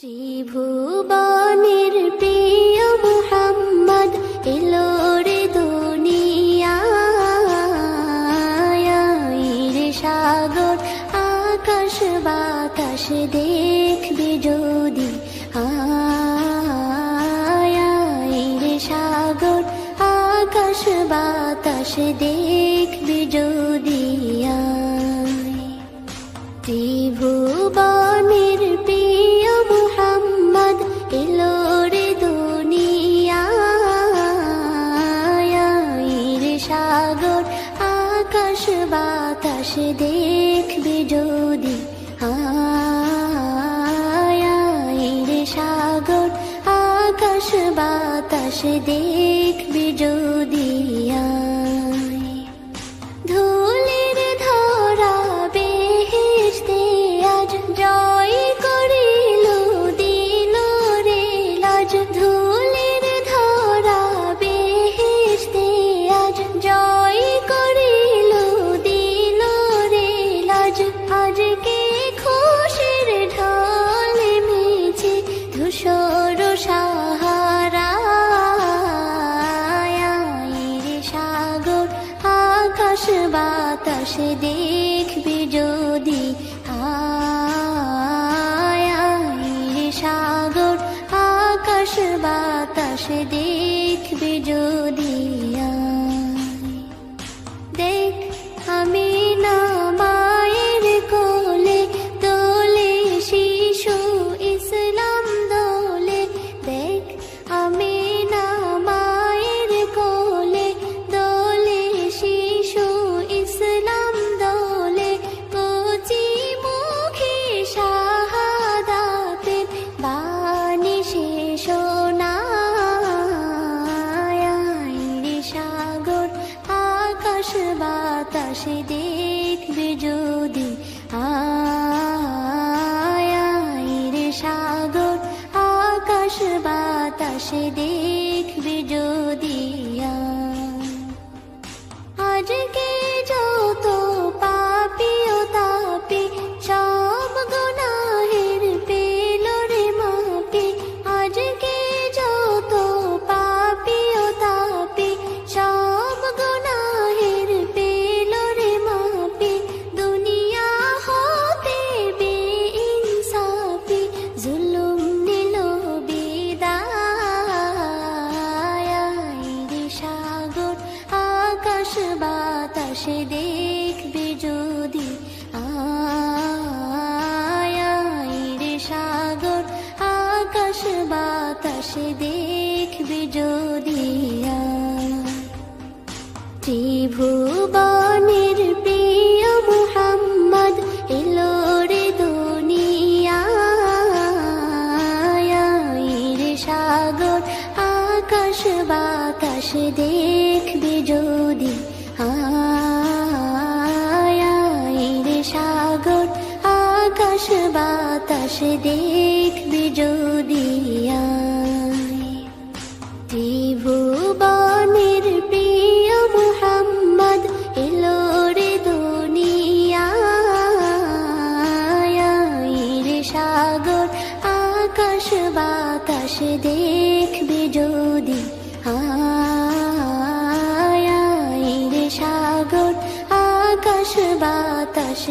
ত্রিভুবনের প্রিয় মুহাম্মদ এলো রে দুনিয়ায় রে সাগর আকাশ বাতাস দেখবি যদি রে সাগর আকাশ বাতাস দেখবি যদি ত্রিভুবনের প্রিয় মুহাম্মদ এলো রে দুনিয়ায় রে সাগর আকাশ বাতাস দেখবি যদি রে সাগর আকাশ বাতাস দেখবি যদি ধুলির ধরা বেহেশতে আজ জয় করিল দিল রে লাজ ধুলির ধরা বেহেশতে আজ জয় করিল দিল রে লাজ আজকে খুশির ঢল মেছে ধূসর সাহারা রে সাগর আকাশ বাতাস দেখবি যদি রে সাগর আকাশ বাতাস দেখবি যদি দেখ আমি না মায়ের কোলে দোলে শিশু ইসলাম দোলে দেখ আমি না মায়ের কোলে দোলে শিশু ইসলাম দোলে কচি মুখে শাহাদাতের বাণী শেষ রে সাগর আকাশ বাতাস দেখবি যদি রে সাগর আকাশ বাতাস দেখবি যদি আজকে যত পাপী ও তাপী সব গুনাহের পেল রে মাপি আজকে যত পাপী ও তাপী সব গুনাহের পেল রে মাপি দুনিয়া হতে বেইনসাফি জুলুম নিল বিদায় রে সাগর আকাশ বাতাস দেখবি যদি রে সাগর আকাশ বাতাস দেখবি যদি ত্রিভুবনের প্রিয় মুহাম্মদ এলো রে দুনিয়ায় রে সাগর আকাশ বাতাস দেখবি যদি রে সাগর আকাশ বাতাস দেখবি যদি ত্রিভুবনের প্রিয় মুহাম্মদ এলো রে দুনিয়ায় রে সাগর আকাশ বাতাস দেখবি যদি রে সাগর আকাশ বাতাস